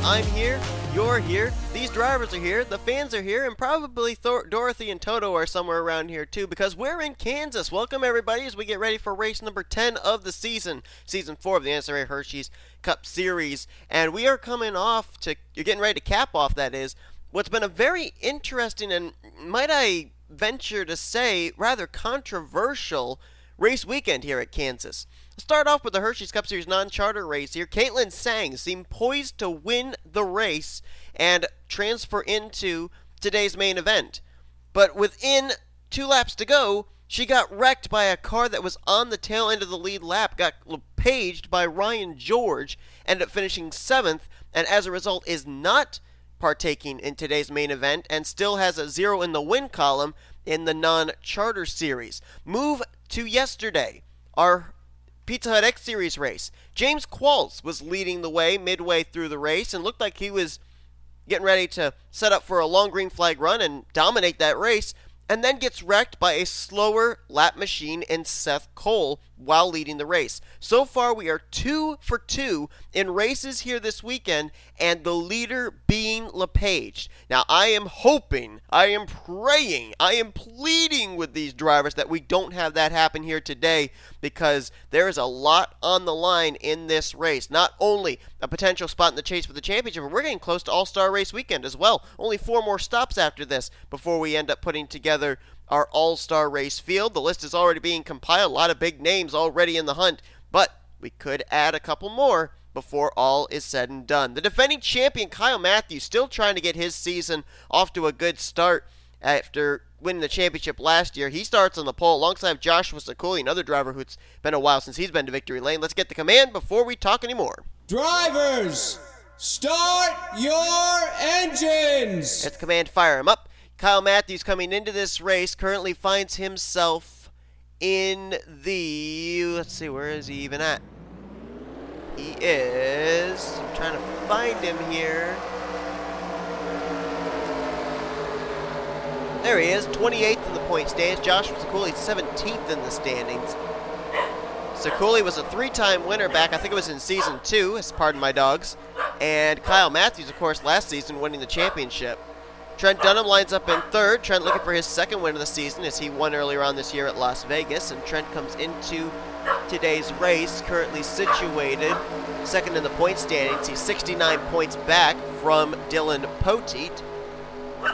I'm here, you're here, these drivers are here, the fans are here, and probably Dorothy and Toto are somewhere around here too, because we're in Kansas. Welcome everybody as we get ready for race number 10 of the season, season 4 of the NNSCRA Hershey's Cup Series, and we are coming off to, you're getting ready to cap off, that is, what's been a very interesting and, might I venture to say, rather controversial race weekend here at Kansas. Let's start off with the Hershey's Cup Series non-charter race here. Caitlin Sang seemed poised to win the race and transfer into today's main event. But within 2 laps to go, she got wrecked by a car that was on the tail end of the lead lap, got paged by Ryan George, ended up finishing 7th, and as a result is not partaking in today's main event and still has a 0 in the win column in the non-charter series. Move to yesterday, our Pizza Hut X Series race. James Qualls was leading the way midway through the race and looked like he was getting ready to set up for a long green flag run and dominate that race, and then gets wrecked by a slower lap machine in Seth Cole while leading the race. So far, we are 2 for 2 in races here this weekend, and the leader being LePage. Now, I am hoping, I am praying, I am pleading with these drivers that we don't have that happen here today, because there is a lot on the line in this race. Not only a potential spot in the chase for the championship, but we're getting close to All-Star Race Weekend as well. Only 4 more stops after this before we end up putting together our All-Star Race field. The list is already being compiled. A lot of big names already in the hunt, but we could add a couple more before all is said and done. The defending champion K Mathews still trying to get his season off to a good start after winning the championship last year. He starts on the pole alongside Joshua Ciculli, another driver who's been a while since he's been to victory lane. Let's get the command before we talk anymore. Drivers, start your engines! At the command, fire him up. K Mathews coming into this race currently finds himself in the, let's see, where is he even at? He is, I'm trying to find him here. There he is, 28th in the point standings. Joshua Ciculli 17th in the standings. Ciculli was a 3-time winner back, I think it was in season 2, pardon my dogs. And K Mathews, of course, last season winning the championship. Trent Dunham lines up in 3rd. Trent looking for his 2nd win of the season as he won earlier on this year at Las Vegas. And Trent comes into today's race currently situated 2nd in the point standings. He's 69 points back from Dylan Poteet,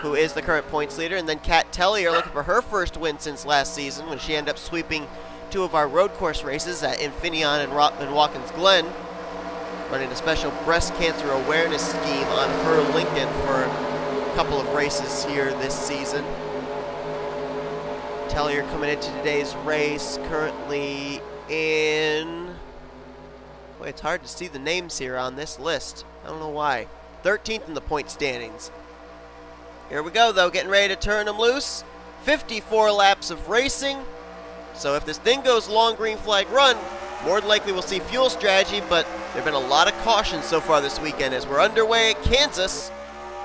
who is the current points leader. And then K Tellier looking for her 1st win since last season when she ended up sweeping 2 of our road course races at Infineon and Watkins Glen, running a special breast cancer awareness scheme on her Lincoln for couple of races here this season. Tellier coming into today's race currently in, boy, it's hard to see the names here on this list. I don't know why. 13th in the point standings. Here we go though, getting ready to turn them loose. 54 laps of racing. So if this thing goes long green flag run, more than likely we'll see fuel strategy, but there have been a lot of cautions so far this weekend as we're underway at Kansas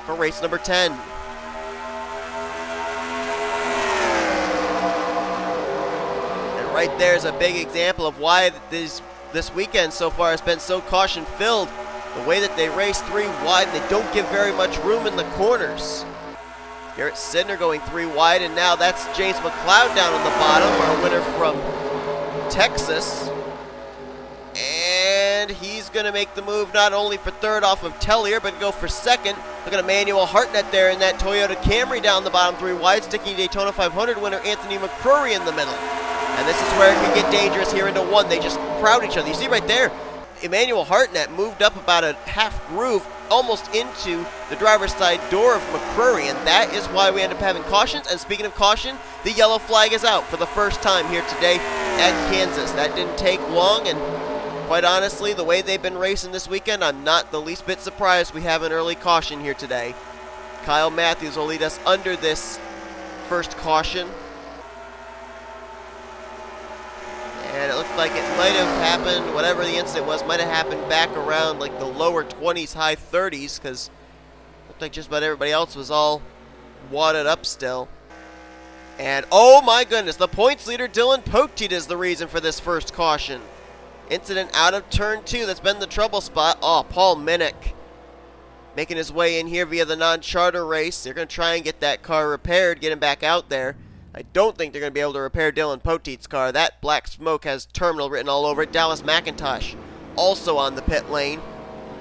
for race number 10. And right there is a big example of why this weekend so far has been so caution-filled. The way that they race 3 wide, they don't give very much room in the corners. Garrett Sydnor going 3 wide, and now that's J McCloud down on the bottom, our winner from Texas. And he's going to make the move not only for 3rd off of Tellier, but go for 2nd. Look at Emmanuel Hartnett there in that Toyota Camry down the bottom 3 wide, sticking Daytona 500 winner Anthony McCrury in the middle. And this is where it can get dangerous here into 1. They just crowd each other. You see right there, Emmanuel Hartnett moved up about a half groove, almost into the driver's side door of McCrury, and that is why we end up having cautions. And speaking of caution, the yellow flag is out for the first time here today at Kansas. That didn't take long, and quite honestly, the way they've been racing this weekend, I'm not the least bit surprised we have an early caution here today. K Mathews will lead us under this first caution. And it looked like it might have happened, whatever the incident was, might have happened back around like the lower 20s, high 30s, because it looked like just about everybody else was all wadded up still. And oh my goodness, the points leader Dylan Poteet is the reason for this first caution. Incident out of turn 2, that's been the trouble spot. Oh, Paul Minnick making his way in here via the non-charter race. They're going to try and get that car repaired, get him back out there. I don't think they're going to be able to repair Dylan Poteet's car. That black smoke has terminal written all over it. Dallas McIntosh also on the pit lane.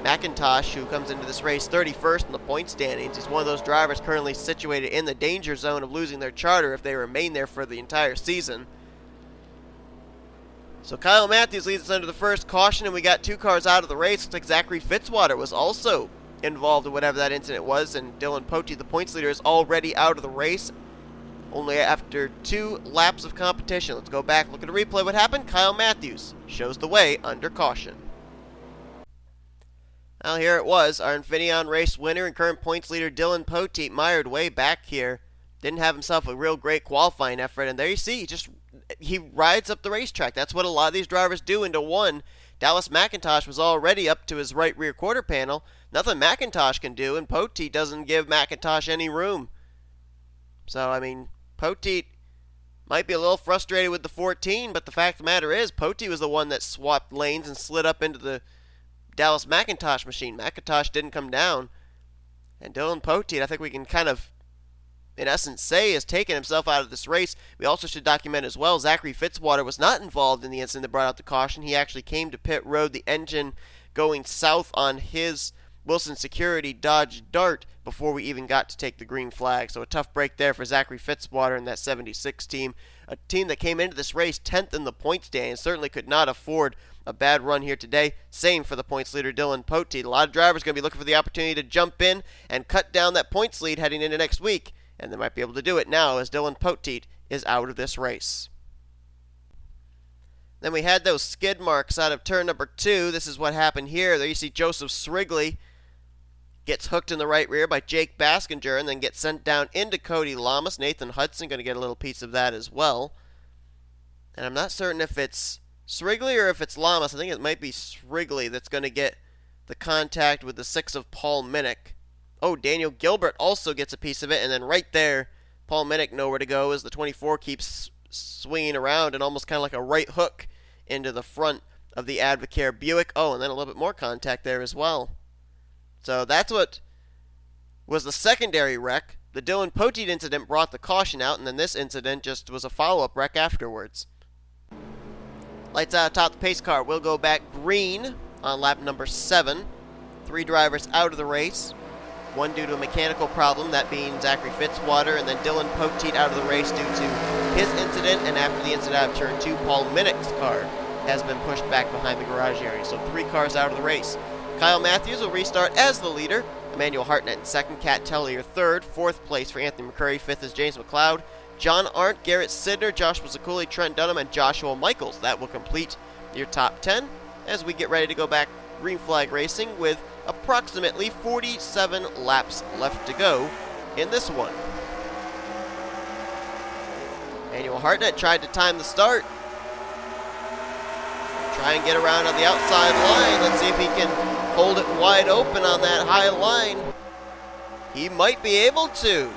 McIntosh, who comes into this race 31st in the point standings, is one of those drivers currently situated in the danger zone of losing their charter if they remain there for the entire season. So K Mathews leads us under the first caution, and we got 2 cars out of the race. Looks like Zachary Fitzwater was also involved in whatever that incident was, and Dylan Poteet, the points leader, is already out of the race, only after 2 laps of competition. Let's go back, look at a replay. What happened? K Mathews shows the way under caution. Well, here it was. Our Infineon race winner and current points leader Dylan Poteet mired way back here. Didn't have himself a real great qualifying effort, and there you see, he rides up the racetrack. That's what a lot of these drivers do into one. Dallas McIntosh was already up to his right rear quarter panel. Nothing McIntosh can do, and Poteet doesn't give McIntosh any room. So, I mean, Poteet might be a little frustrated with the 14, but the fact of the matter is, Poteet was the one that swapped lanes and slid up into the Dallas McIntosh machine. McIntosh didn't come down. And Dylan Poteet, I think we can kind of, in essence, say has taken himself out of this race. We also should document as well, Zachary Fitzwater was not involved in the incident that brought out the caution. He actually came to pit road, the engine going south on his Wilson Security Dodge Dart before we even got to take the green flag. So a tough break there for Zachary Fitzwater and that 76 team. A team that came into this race 10th in the points stand, certainly could not afford a bad run here today. Same for the points leader Dylan Poteet. A lot of drivers going to be looking for the opportunity to jump in and cut down that points lead heading into next week. And they might be able to do it now as Dylan Poteet is out of this race. Then we had those skid marks out of turn number 2. This is what happened here. There you see Joseph Srigley gets hooked in the right rear by J Baskinger and then gets sent down into Cody Llamas. Nathan Hudson going to get a little piece of that as well. And I'm not certain if it's Srigley or if it's Llamas. I think it might be Srigley that's going to get the contact with the 6 of Paul Minnick. Oh, Daniel Gilbert also gets a piece of it, and then right there, Paul Minnick nowhere to go as the 24 keeps swinging around and almost kind of like a right hook into the front of the Advocare Buick. Oh, and then a little bit more contact there as well. So that's what was the secondary wreck. The Dylan Poteet incident brought the caution out, and then this incident just was a follow-up wreck afterwards. Lights out atop the pace car. We'll go back green on lap number 7. 3 drivers out of the race. 1 due to a mechanical problem, that being Zachary Fitzwater, and then Dylan Poteet out of the race due to his incident, and after the incident out of turn 2, Paul Minnick's car has been pushed back behind the garage area. So 3 cars out of the race. K Mathews will restart as the leader. Emmanuel Hartnett in second, K Tellier third, 4th place for Anthony McCurry, 5th is J McCloud, J Arndt, J Sydnor, J Ciculli, Trent Dunham, and Joshua Michaels. That will complete your top 10 as we get ready to go back green flag racing with approximately 47 laps left to go in this one. Emmanuel Hartnett tried to time the start. Try and get around on the outside line. Let's see if he can hold it wide open on that high line. He might be able to.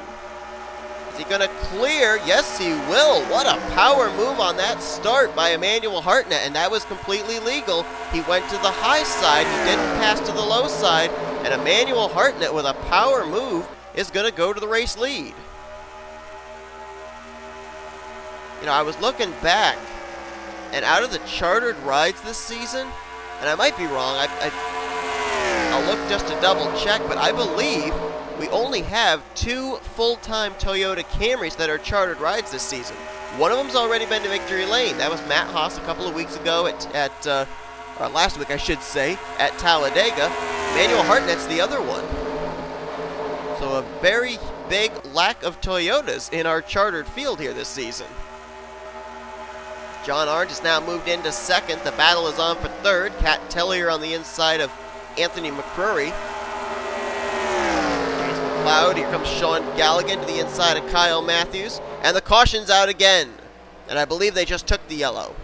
Is he going to clear? Yes, he will. What a power move on that start by Emmanuel Hartnett, and that was completely legal. He went to the high side. He didn't pass to the low side, and Emmanuel Hartnett with a power move is going to go to the race lead. You know, I was looking back, and out of the chartered rides this season, and I might be wrong, I'll look just to double check, but I believe we only have 2 full-time Toyota Camrys that are chartered rides this season. One of them's already been to victory lane. That was Matt Haas a couple of weeks ago or last week I should say, at Talladega. Emmanuel Hartnett's the other one. So a very big lack of Toyotas in our chartered field here this season. J Arndt has now moved into second. The battle is on for third. K Tellier on the inside of Anthony McCrury. J McCloud. Here comes Sean Gallighan to the inside of K Mathews. And the caution's out again. And I believe they just took the yellow.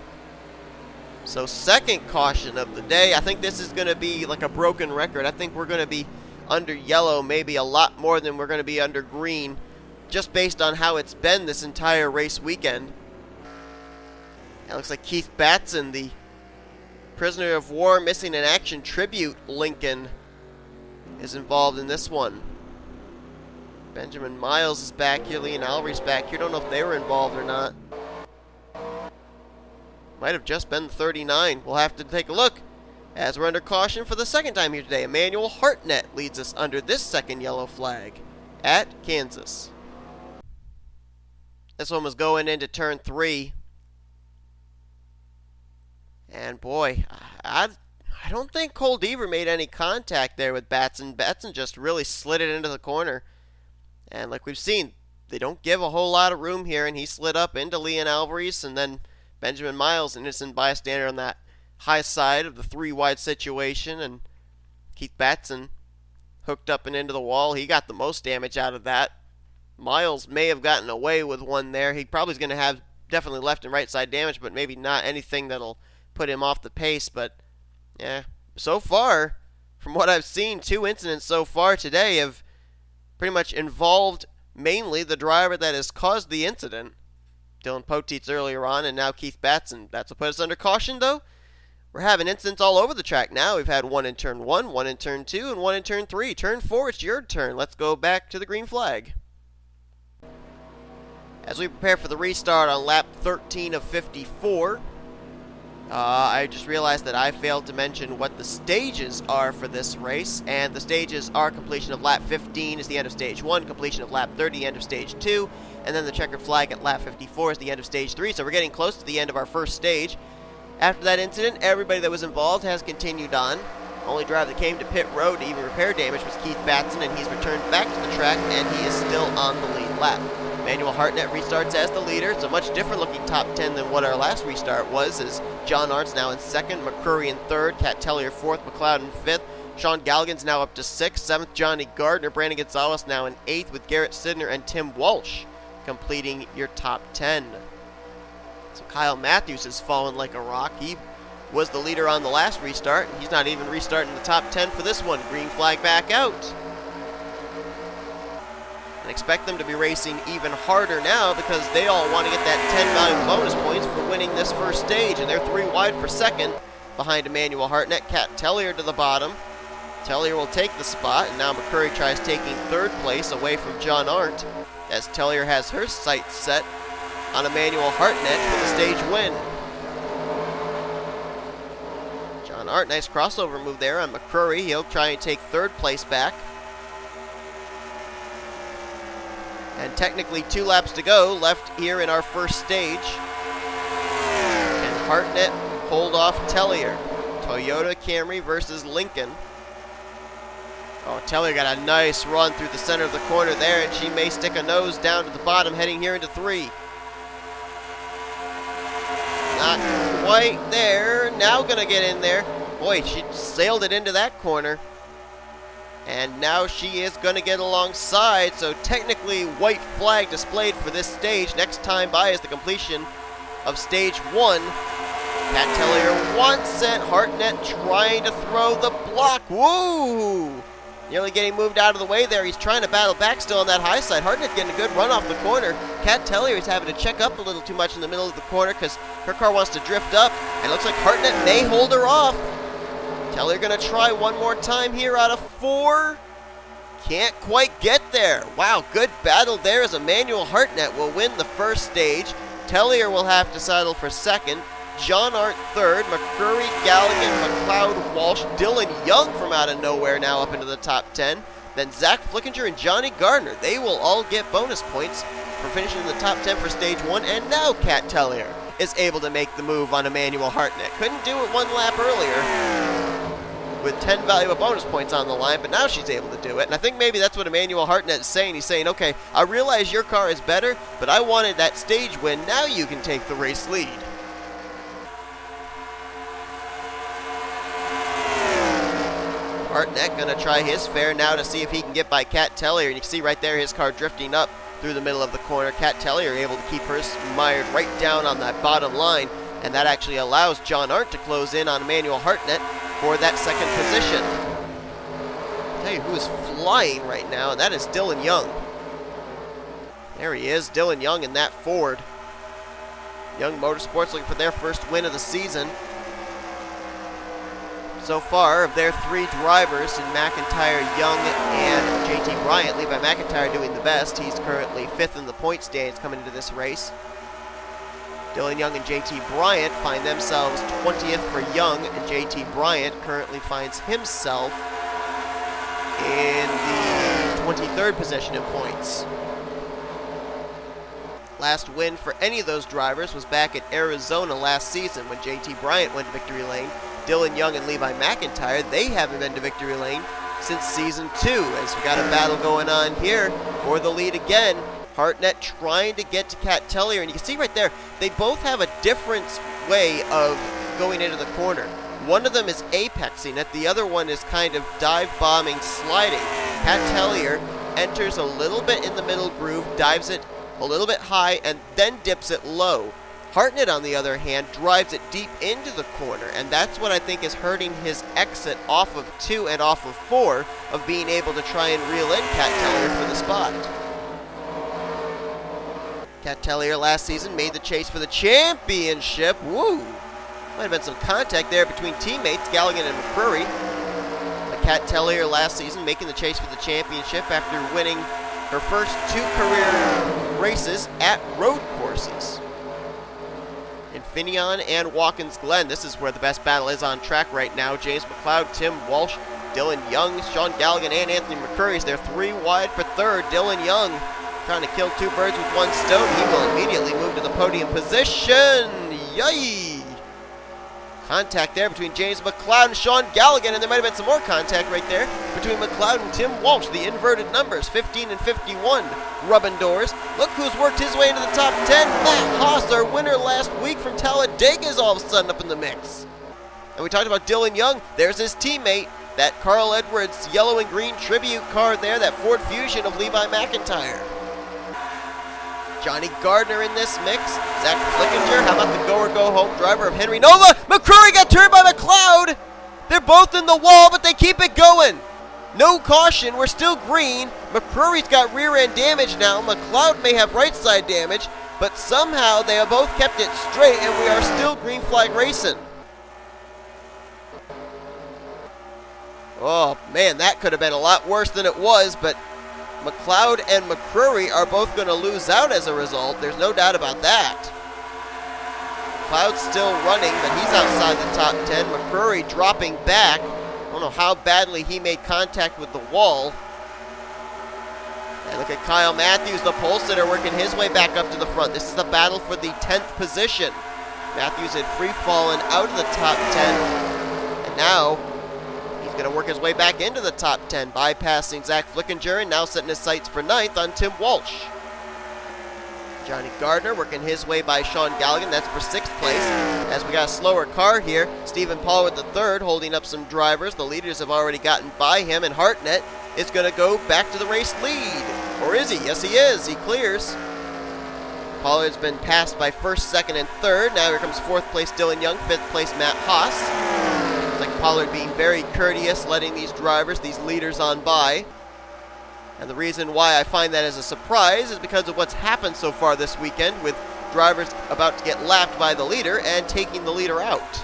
So second caution of the day. I think this is going to be like a broken record. I think we're going to be under yellow maybe a lot more than we're going to be under green, just based on how it's been this entire race weekend. It looks like Keith Batson, the prisoner of war missing in action tribute Lincoln, is involved in this one. Benjamin Miles is back here. L Alvarise back here. Don't know if they were involved or not. Might have just been the 39. We'll have to take a look as we're under caution for the second time here today. Emmanuel Hartnett leads us under this second yellow flag at Kansas. This one was going into turn 3. And boy, I don't think Cole Deaver made any contact there with Batson. Batson just really slid it into the corner. And like we've seen, they don't give a whole lot of room here, and he slid up into L Alvarise, and then Benjamin Miles, innocent bystander on that high side of the 3-wide situation, and Keith Batson hooked up and into the wall. He got the most damage out of that. Miles may have gotten away with one there. He probably is going to have definitely left and right side damage, but maybe not anything that'll put him off the pace. But yeah, so far, from what I've seen, 2 incidents so far today have pretty much involved mainly the driver that has caused the incident. Dylan Poteet's earlier on, and now Keith Batson. That's what put us under caution, though. We're having incidents all over the track now. We've had one in turn 1, one in turn 2, and one in turn 3. Turn 4, it's your turn. Let's go back to the green flag. As we prepare for the restart on lap 13 of 54, I just realized that I failed to mention what the stages are for this race, and the stages are completion of lap 15 is the end of stage 1, completion of lap 30, end of stage 2, and then the checkered flag at lap 54 is the end of stage 3, so we're getting close to the end of our first stage. After that incident, everybody that was involved has continued on. Only driver that came to pit road to even repair damage was Keith Batson, and he's returned back to the track, and he is still on the lead lap. Emmanuel Hartnett restarts as the leader. It's a much different looking top 10 than what our last restart was, as John Arndt's now in 2nd, McCrury in 3rd, K Tellier 4th, McCloud in 5th, Sean Gallighan's now up to 6th, 7th J Gardner, Brandon Gonzales now in 8th with J Sydnor and T Walch completing your top 10. So K Mathews has fallen like a rock. He was the leader on the last restart, and he's not even restarting the top 10 for this one. Green flag back out. And expect them to be racing even harder now because they all want to get that 10 valuable bonus points for winning this first stage, and they're 3 wide for 2nd behind Emmanuel Hartnett. K Tellier to the bottom. Tellier will take the spot, and now McCrury tries taking 3rd place away from J Arndt as Tellier has her sights set on Emmanuel Hartnett for the stage win. J Arndt, nice crossover move there on McCrury. He'll try and take 3rd place back. And technically 2 laps to go left here in our first stage. Can Hartnett hold off Tellier? Toyota Camry versus Lincoln. Oh, Tellier got a nice run through the center of the corner there, and she may stick a nose down to the bottom heading here into 3. Not quite there. Now gonna get in there. Boy, she sailed it into that corner. And now she is going to get alongside, so technically white flag displayed for this stage. Next time by is the completion of stage 1. K Tellier wants it. Hartnett trying to throw the block. Woo! Nearly getting moved out of the way there. He's trying to battle back still on that high side. Hartnett getting a good run off the corner. K Tellier is having to check up a little too much in the middle of the corner because her car wants to drift up. And it looks like Hartnett may hold her off. Tellier going to try one more time here out of 4. Can't quite get there. Wow, good battle there as Emmanuel Hartnett will win the first stage. Tellier will have to settle for 2nd. J Arndt 3rd. McCrury, Gallighan, McCloud, Walsh, Dylan Young from out of nowhere now up into the top 10. Then Z Flickinger and J Gardner. They will all get bonus points for finishing in the top 10 for stage 1. And now K Tellier is able to make the move on Emmanuel Hartnett. Couldn't do it 1 lap earlier with 10 valuable bonus points on the line, but now she's able to do it. And I think maybe that's what Emmanuel Hartnett is saying. He's saying, okay, I realize your car is better, but I wanted that stage win. Now you can take the race lead. Hartnett going to try his fair now to see if he can get by K Tellier. And you can see right there his car drifting up through the middle of the corner. K Tellier able to keep her mired right down on that bottom line, and that actually allows J Arndt to close in on Emmanuel Hartnett for that 2nd position. I'll tell you who is flying right now, and that is Dylan Young. There he is, Dylan Young in that Ford. Young Motorsports looking for their first win of the season. So far, of their 3 drivers in McIntyre, Young, and JT Bryant, Levi McIntyre doing the best. He's currently 5th in the point standings coming into this race. Dylan Young and JT Bryant find themselves 20th for Young, and JT Bryant currently finds himself in the 23rd position in points. Last win for any of those drivers was back at Arizona last season when JT Bryant went to victory lane. Dylan Young and Levi McIntyre, they haven't been to victory lane since season 2, as we got a battle going on here for the lead again. Hartnett trying to get to K Tellier, and you can see right there, they both have a different way of going into the corner. One of them is apexing it, the other one is kind of dive bombing, sliding. K Tellier enters a little bit in the middle groove, dives it a little bit high, and then dips it low. Hartnett, on the other hand, drives it deep into the corner, and that's what I think is hurting his exit off of 2 and off of 4 of being able to try and reel in K Tellier for the spot. K Tellier last season made the chase for the championship. Woo! Might have been some contact there between teammates, Gallighan and McCrury. But K Tellier last season making the chase for the championship after winning her first 2 career races at road courses. Infineon and Watkins Glen, this is where the best battle is on track right now. James McCloud, Tim Walsh, Dylan Young, Sean Gallighan, and Anthony McCrury. They're 3 wide for 3rd. Dylan Young trying to kill 2 birds with 1 stone. He will immediately move to the podium position. Yay! Contact there between James McCloud and Sean Gallighan, and there might have been some more contact right there between McCloud and Tim Walsh. The inverted numbers, 15 and 51, rubbing doors. Look who's worked his way into the top 10. Matt Haas, our winner last week from Talladega, is all of a sudden up in the mix. And we talked about Dylan Young. There's his teammate, that Carl Edwards yellow and green tribute car there, that Ford Fusion of Levi McIntyre. Johnny Gardner in this mix. Z Flickinger, how about the go-or-go-home driver of Henry Nova? McCrury got turned by McCloud. They're both in the wall, but they keep it going. No caution, we're still green. McCrury's got rear end damage now. McCloud may have right side damage, but somehow they have both kept it straight, and we are still green flag racing. Oh man, that could have been a lot worse than it was, but McCloud and McCrury are both going to lose out as a result. There's no doubt about that. McCloud's still running, but he's outside the top 10. McCrury dropping back. I don't know how badly he made contact with the wall. And look at Kyle Mathews, the pole sitter, working his way back up to the front. This is the battle for the 10th position. Mathews had free-fallen out of the top 10. And now going to work his way back into the top 10, bypassing Z Flickinger and now setting his sights for 9th on Tim Walch. Johnny Gardner working his way by Sean Gallighan, that's for 6th place. As we got a slower car here, Stephen Pollard III holding up some drivers. The leaders have already gotten by him, and Hartnett is going to go back to the race lead. Or is he? Yes, he is. He clears. Pollard's been passed by 1st, 2nd, and 3rd. Now here comes 4th place Dylan Young, 5th place Matt Haas. Like Pollard being very courteous, letting these drivers, these leaders on by. And the reason why I find that as a surprise is because of what's happened so far this weekend with drivers about to get lapped by the leader and taking the leader out.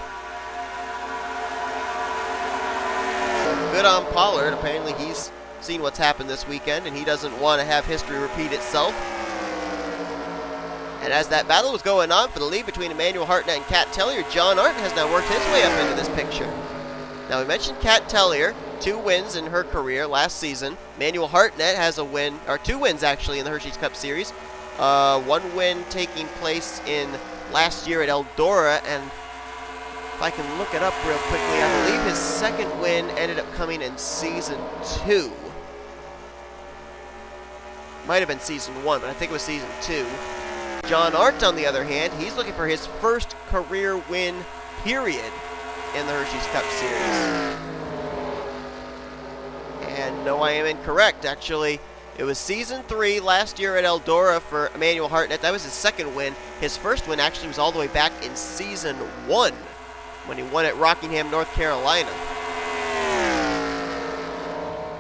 So good on Pollard. Apparently he's seen what's happened this weekend and he doesn't want to have history repeat itself. And as that battle was going on for the lead between Emmanuel Hartnett and K Tellier, J Arndt has now worked his way up into this picture. Now we mentioned K Tellier, 2 wins in her career last season. Emmanuel Hartnett has a win, or 2 wins actually in the Hershey's Cup Series. 1 win taking place in last year at Eldora, and if I can look it up real quickly, I believe his 2nd win ended up coming in season 2. Might have been season 1, but I think it was season 2. J Arndt, on the other hand, he's looking for his 1st career win, period, in the Hershey's Cup Series. And no, I am incorrect. Actually, it was season 3 last year at Eldora for Emmanuel Hartnett. That was his 2nd win. His 1st win actually was all the way back in season 1 when he won at Rockingham, North Carolina.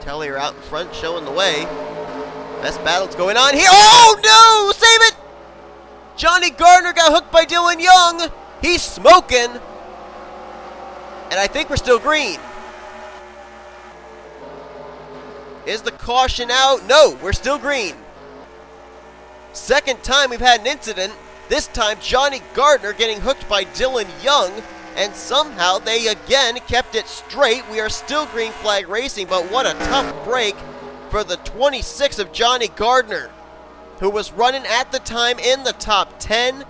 Tellier out in front, showing the way. Best battle's going on here. Oh no! Save it! Johnny Gardner got hooked by Dylan Young. He's smoking. And I think we're still green. Is the caution out? No, we're still green. Second time we've had an incident. This time J Gardner getting hooked by Dylan Young. And somehow they again kept it straight. We are still green flag racing, but what a tough break for the 26 of J Gardner, who was running at the time in the top 10.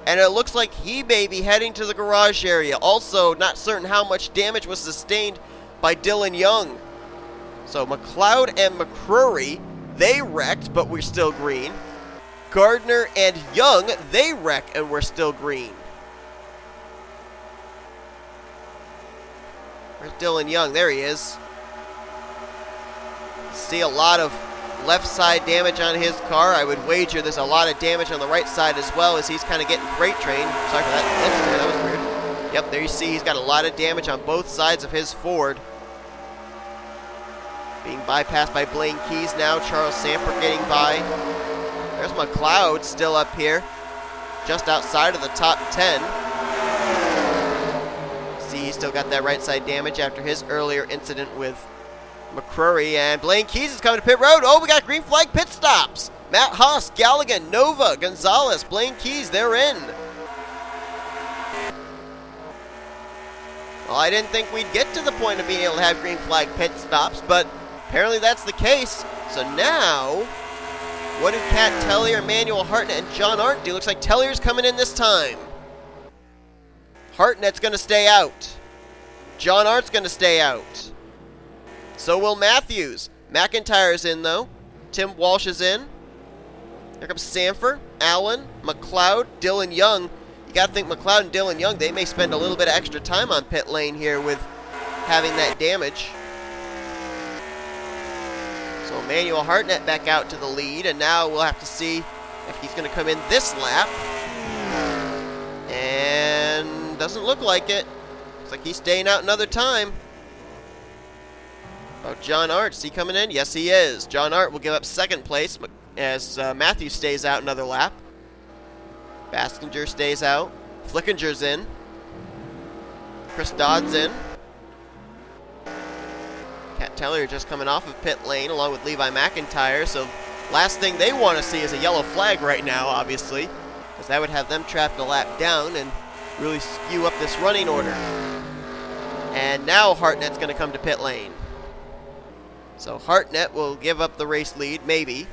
And it looks like he may be heading to the garage area. Also, not certain how much damage was sustained by Dylan Young. So McCloud and McCrury, they wrecked, but we're still green. Gardner and Young, they wreck, and we're still green. Where's Dylan Young? There he is. See a lot of left side damage on his car. I would wager there's a lot of damage on the right side as well, as he's kind of getting freight trained. Sorry for that. That was weird. Yep, there you see he's got a lot of damage on both sides of his Ford. Being bypassed by Blaine Keys now. Charles Sandfer getting by. There's McCloud still up here, just outside of the top 10. See, he's still got that right side damage after his earlier incident with McCrury. And Blaine Keys is coming to pit road. Oh, we got green flag pit stops. Matt Haas, Gallighan, Nova, Gonzales, Blaine Keys, they're in. Well, I didn't think we'd get to the point of being able to have green flag pit stops, but apparently that's the case. So now, what do K Tellier, Emmanuel Hartnett, and J Arndt do? Looks like Tellier's coming in this time. Hartnett's going to stay out. J Arndt's going to stay out. So will Mathews. McIntire's in, though. Tim Walsh is in. Here comes Sandfer, Allen, McCloud, Dylan Young. You got to think McCloud and Dylan Young, they may spend a little bit of extra time on pit lane here with having that damage. So Emmanuel Hartnett back out to the lead, and now we'll have to see if he's going to come in this lap. And doesn't look like it. Looks like he's staying out another time. About J Arndt, is he coming in? Yes, he is. J Arndt will give up second place as Mathews stays out another lap. Baskinger stays out. Flickinger's in. Chris Dodd's in. K Tellier just coming off of pit lane along with Levi McIntyre. So last thing they want to see is a yellow flag right now, obviously, because that would have them trapped a lap down and really skew up this running order. And now Hartnett's going to come to pit lane. So Hartnett will give up the race lead, maybe.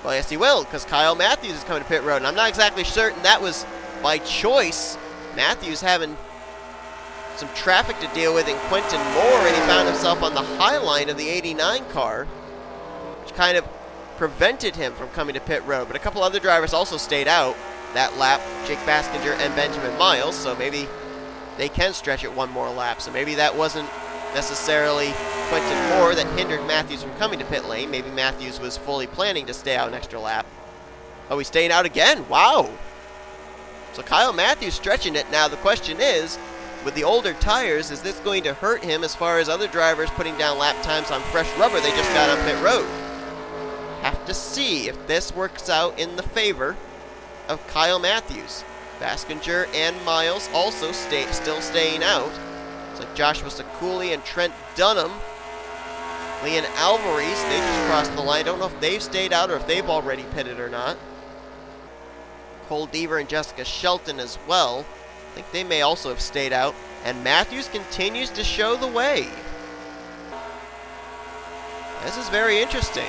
Well, yes, he will, because K Mathews is coming to pit road. And I'm not exactly certain that was by choice. Mathews having some traffic to deal with in Quentin Moore, and he found himself on the high line of the 89 car, which kind of prevented him from coming to pit road. But a couple other drivers also stayed out that lap, J Baskinger and Benjamin Miles, so maybe they can stretch it one more lap. So maybe that wasn't necessarily Quentin Moore that hindered Mathews from coming to pit lane. Maybe Mathews was fully planning to stay out an extra lap. Oh, he's staying out again. Wow. So K Mathews stretching it. Now the question is, with the older tires, is this going to hurt him as far as other drivers putting down lap times on fresh rubber they just got on pit road? Have to see if this works out in the favor of K Mathews. Baskinger and Miles also still staying out. It's like Joshua Ciculli and Trent Dunham. L Alvarise, they just crossed the line. Don't know if they've stayed out or if they've already pitted or not. Cole Deaver and Jessica Shelton as well. I think they may also have stayed out. And Mathews continues to show the way. This is very interesting.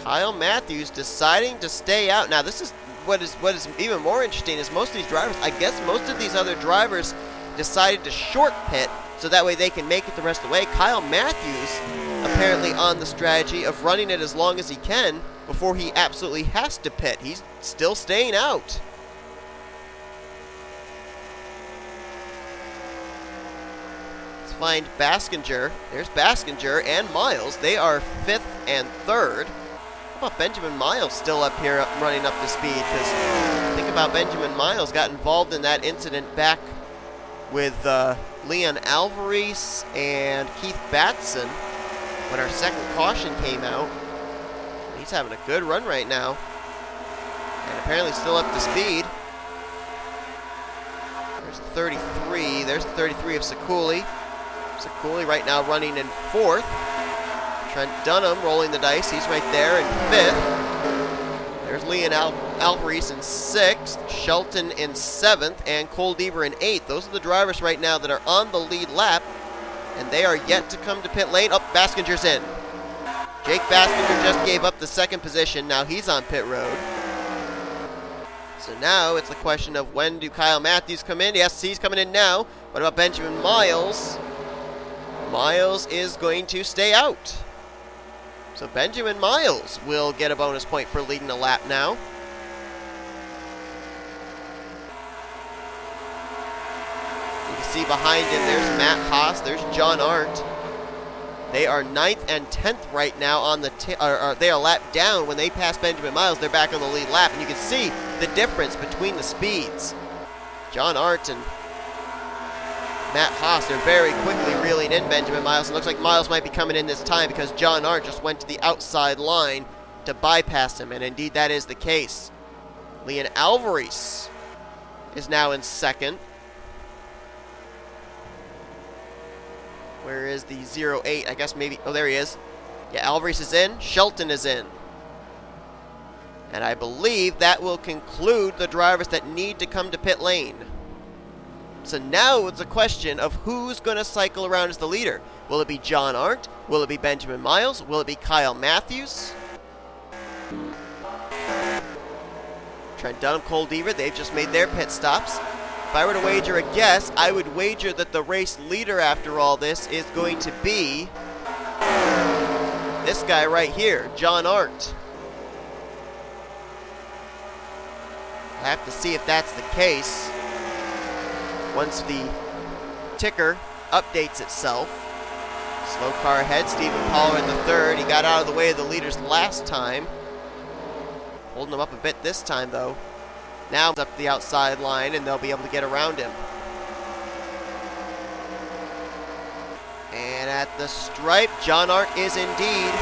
K Mathews deciding to stay out. Now this is what is even more interesting is most of these drivers, I guess most of these other drivers decided to short pit so that way they can make it the rest of the way. K Mathews apparently on the strategy of running it as long as he can before he absolutely has to pit. He's still staying out. Let's find Baskinger. There's Baskinger and Miles. They are 5th and 3rd. How about Benjamin Miles still up here running up to speed? Because think about Benjamin Miles got involved in that incident back with Leon Alvarez and Keith Batson when our second caution came out. He's having a good run right now. And apparently still up to speed. 33. There's the 33 of Ciculli. Ciculli right now running in 4th. Trent Dunham rolling the dice. He's right there in 5th. There's Leon Alvarise in 6th. Shelton in 7th. And Cole Deaver in 8th. Those are the drivers right now that are on the lead lap. And they are yet to come to pit lane. Oh, Baskinger's in. Jake Baskinger just gave up the 2nd position. Now he's on pit road. So now it's the question of when do K Mathews come in? Yes, he's coming in now. What about Benjamin Miles? Miles is going to stay out. So Benjamin Miles will get a bonus point for leading a lap now. You can see behind him there's Matt Haas, there's J Arndt. They are 9th and 10th right now on the they are lapped down. When they pass Benjamin Miles, they're back on the lead lap, and you can see the difference between the speeds. J Arndt and Matt Haas are very quickly reeling in Benjamin Miles. It looks like Miles might be coming in this time because J Arndt just went to the outside line to bypass him, and indeed that is the case. Leon Alvarise is now in 2nd. Where is the 08? I guess maybe, oh, there he is. Yeah, Alvarise is in, Shelton is in. And I believe that will conclude the drivers that need to come to pit lane. So now it's a question of who's going to cycle around as the leader. Will it be J Arndt? Will it be Benjamin Miles? Will it be K Mathews? Trent Dunham, Cole Deaver, they've just made their pit stops. If I were to wager a guess, I would wager that the race leader after all this is going to be this guy right here, J Arndt. I have to see if that's the case once the ticker updates itself. Slow car ahead, Stephen Pollard in the 3rd. He got out of the way of the leaders last time. Holding him up a bit this time, though. Now up the outside line, and they'll be able to get around him. And at the stripe, J Arndt is indeed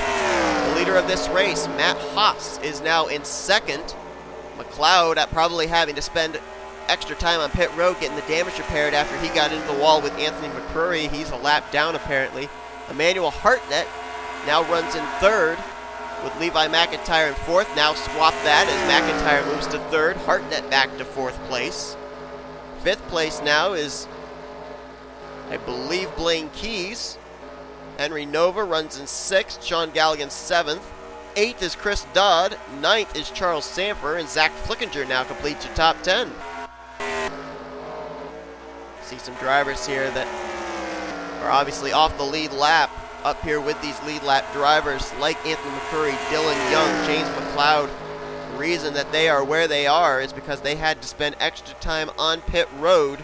the leader of this race. Matt Haas is now in 2nd. McCloud probably having to spend extra time on pit road getting the damage repaired after he got into the wall with Anthony McCrury. He's a lap down apparently. Emmanuel Hartnett now runs in 3rd with Levi McIntyre in 4th. Now swap that as McIntyre moves to 3rd. Hartnett back to 4th place. 5th place now is, I believe, Blaine Keys. Henry Nova runs in 6th. Sean Gallighan 7th. 8th is Chris Dodd. 9th is Charles Sandfer. And Z Flickinger now completes your top 10. See some drivers here that are obviously off the lead lap up here with these lead lap drivers like Anthony McCurry, Dylan Young, James McCloud. The reason that they are where they are is because they had to spend extra time on pit road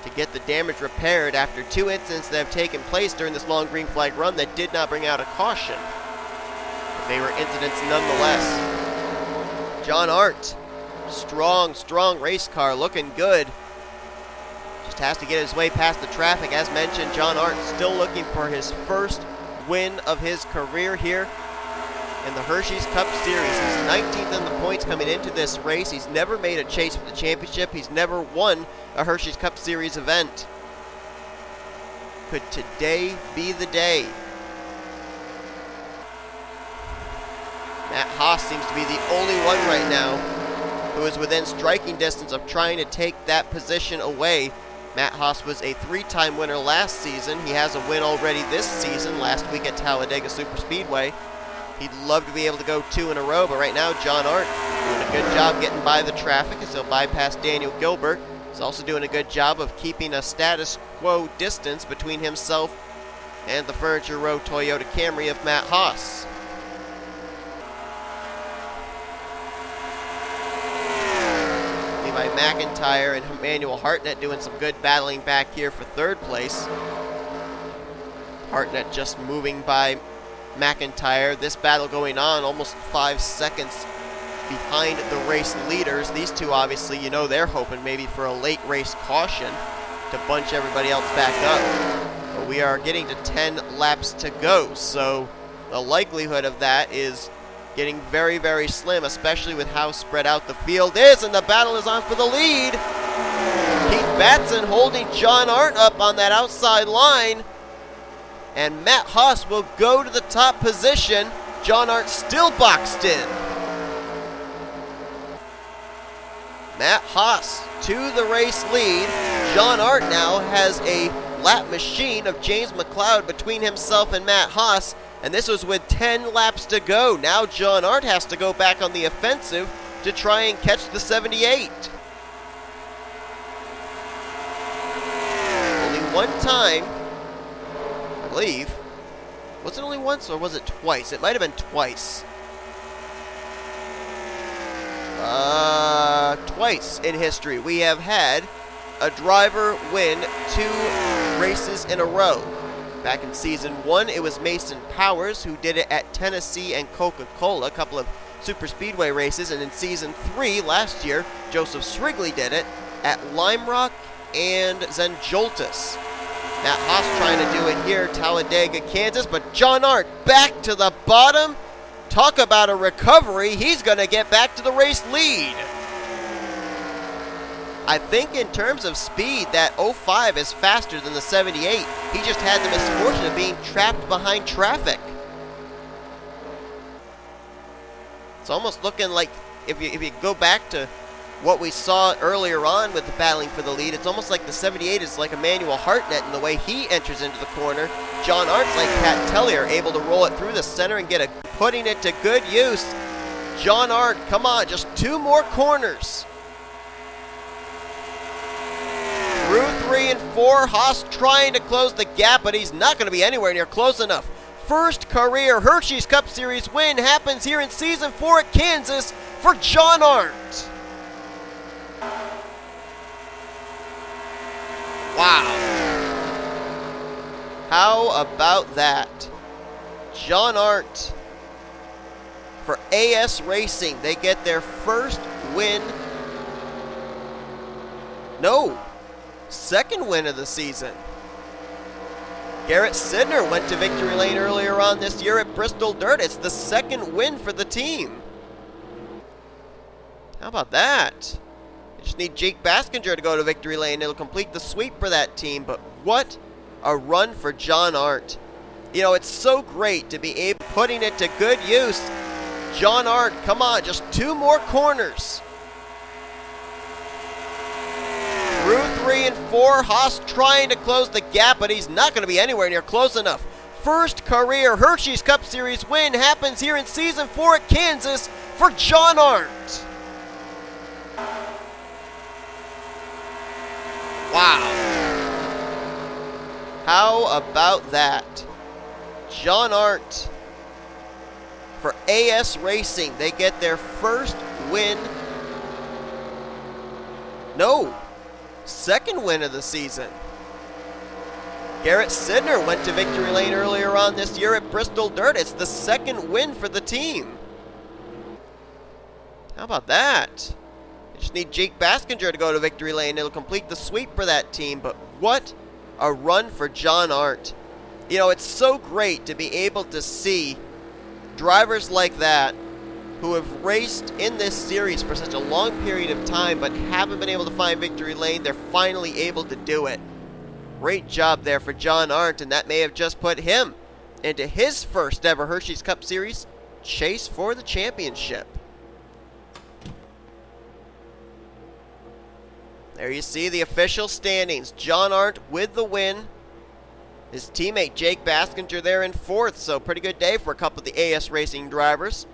to get the damage repaired after 2 incidents that have taken place during this long green flag run that did not bring out a caution. But they were incidents nonetheless. J Arndt, strong race car, looking good. Just has to get his way past the traffic. As mentioned, J Arndt still looking for his first win of his career here in the Hershey's Cup Series. He's 19th in the points coming into this race. He's never made a chase for the championship. He's never won a Hershey's Cup Series event. Could today be the day? Matt Haas seems to be the only one right now who is within striking distance of trying to take that position away. Matt Haas was a 3-time winner last season. He has a win already this season, last week at Talladega Superspeedway. He'd love to be able to go 2 in a row, but right now, J Arndt doing a good job getting by the traffic as he'll bypass Daniel Gilbert. He's also doing a good job of keeping a status quo distance between himself and the Furniture Row Toyota Camry of Matt Haas. By McIntyre and Emmanuel Hartnett doing some good battling back here for 3rd place. Hartnett just moving by McIntyre. This battle going on almost 5 seconds behind the race leaders. These two obviously, you know, they're hoping maybe for a late race caution to bunch everybody else back up. But we are getting to 10 laps to go, so the likelihood of that is getting very, very slim, especially with how spread out the field is, and the battle is on for the lead. Batson holding J Arndt up on that outside line. And M Haas will go to the top position. J Arndt still boxed in. M Haas to the race lead. J Arndt now has a lap machine of J McCloud between himself and M Haas. And this was with 10 laps to go. Now J Arndt has to go back on the offensive to try and catch the 78. Only one time, I believe. Was it only once or was it twice? It might have been twice. Twice in history we have had a driver win 2 races in a row. Back in Season 1, it was Mason Powers who did it at Tennessee and Coca-Cola, a couple of super speedway races, and in Season 3 last year, Joseph Srigley did it at Lime Rock and Zenjoltis. M Haas trying to do it here, Talladega, Kansas, but J Arndt back to the bottom. Talk about a recovery. He's going to get back to the race lead. I think in terms of speed, that 05 is faster than the 78. He just had the misfortune of being trapped behind traffic. It's almost looking like, if you go back to what we saw earlier on with the battling for the lead, it's almost like the 78 is like Emmanuel Hartnett in the way he enters into the corner. J Arndt's like K Tellier, able to roll it through the center and putting it to good use. J Arndt, come on, just 2 more corners. Through 3 and 4, Haas trying to close the gap, but he's not going to be anywhere near close enough. First career Hershey's Cup Series win happens here in Season 4 at Kansas for J Arndt. Wow. How about that? J Arndt for AS Racing. They get their first win. No. Second win of the season. Garrett Sydnor went to victory lane earlier on this year at Bristol Dirt. It's the second win for the team. How about that? They just need J Baskinger to go to victory lane. It'll complete the sweep for that team. But what a run for J Arndt. You know, it's so great to be able putting it to good use. J Arndt, come on, just 2 more corners. Through 3 and 4, Haas trying to close the gap, but he's not going to be anywhere near close enough. First career Hershey's Cup Series win happens here in Season 4 at Kansas for J Arndt. Wow. How about that? J Arndt for AS Racing. They get their first win. No. Second win of the season. Garrett Sydnor went to victory lane earlier on this year at Bristol Dirt. It's the second win for the team. How about that? They just need J Baskinger to go to victory lane. It'll complete the sweep for that team. But what a run for J Arndt. You know, it's so great to be able to see drivers like that who have raced in this series for such a long period of time but haven't been able to find victory lane. They're finally able to do it. Great job there for J Arndt, and that may have just put him into his first ever Hershey's Cup Series chase for the championship. There you see the official standings. J Arndt with the win. His teammate J Baskinger there in 4th, so pretty good day for a couple of the AS Racing drivers.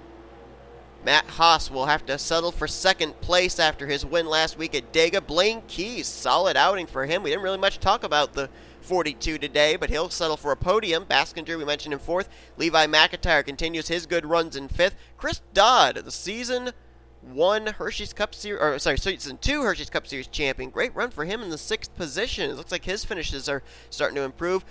M Haas will have to settle for 2nd place after his win last week at Dega. Blaine Keys, solid outing for him. We didn't really much talk about the 42 today, but he'll settle for a podium. Baskinger, we mentioned in 4th. Levi McIntyre continues his good runs in 5th. Chris Dodd, the Season 1 Hershey's Cup Series, or sorry, Season 2 Hershey's Cup Series champion. Great run for him in the 6th position. It looks like his finishes are starting to improve.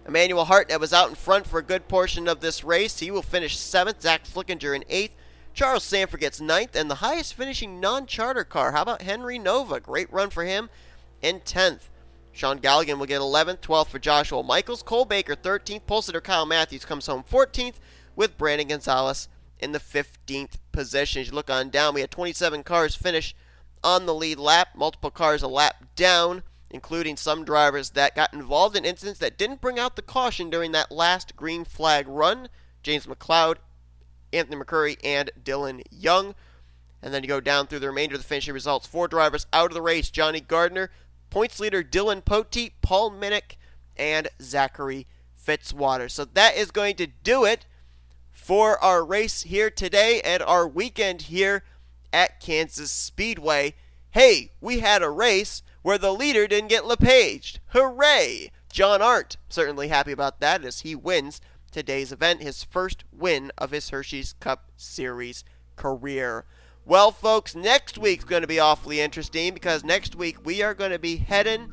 Emmanuel Hartnett was out in front for a good portion of this race. He will finish 7th. Z Flickinger in 8th. Charles Sandford gets 9th, and the highest finishing non-charter car. How about Henry Nova? Great run for him in 10th. Sean Gallighan will get 11th, 12th for Joshua Michaels. Cole Baker 13th. Pole sitter Kyle Mathews comes home 14th, with Brandon Gonzales in the 15th position. As you look on down, we had 27 cars finish on the lead lap, multiple cars a lap down, including some drivers that got involved in incidents that didn't bring out the caution during that last green flag run. James McCloud, Anthony McCurry, and Dylan Young. And then you go down through the remainder of the finishing results. 4 drivers out of the race: Johnny Gardner, points leader Dylan Poteet, Paul Minnick, and Zachary Fitzwater. So that is going to do it for our race here today and our weekend here at Kansas Speedway. Hey, we had a race where the leader didn't get LePaged. Hooray! J Arndt certainly happy about that as he wins today's event, his first win of his Hershey's Cup Series career. Well, folks, next week's going to be awfully interesting because next week we are going to be heading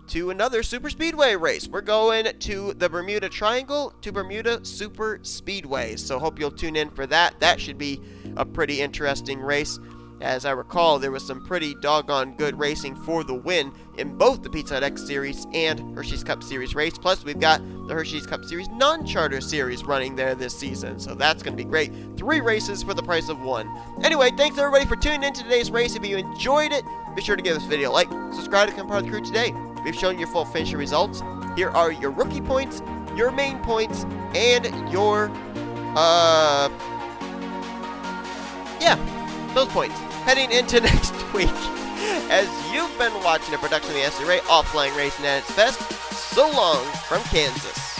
to another Super Speedway race. We're going to the Bermuda Triangle to Bermuda Super Speedway. So hope you'll tune in for that. That should be a pretty interesting race. As I recall, there was some pretty doggone good racing for the win in both the Pizza Hut X Series and Hershey's Cup Series race. Plus, we've got the Hershey's Cup Series non-charter series running there this season. So that's going to be great. 3 races for the price of 1. Anyway, thanks everybody for tuning in to today's race. If you enjoyed it, be sure to give this video a like, subscribe to become part of the crew today. We've shown your full finishing results. Here are your rookie points, your main points, and your, those points. Heading into next week, as you've been watching a production of the NNSCRA Offline Racing at its best. So long from Kansas.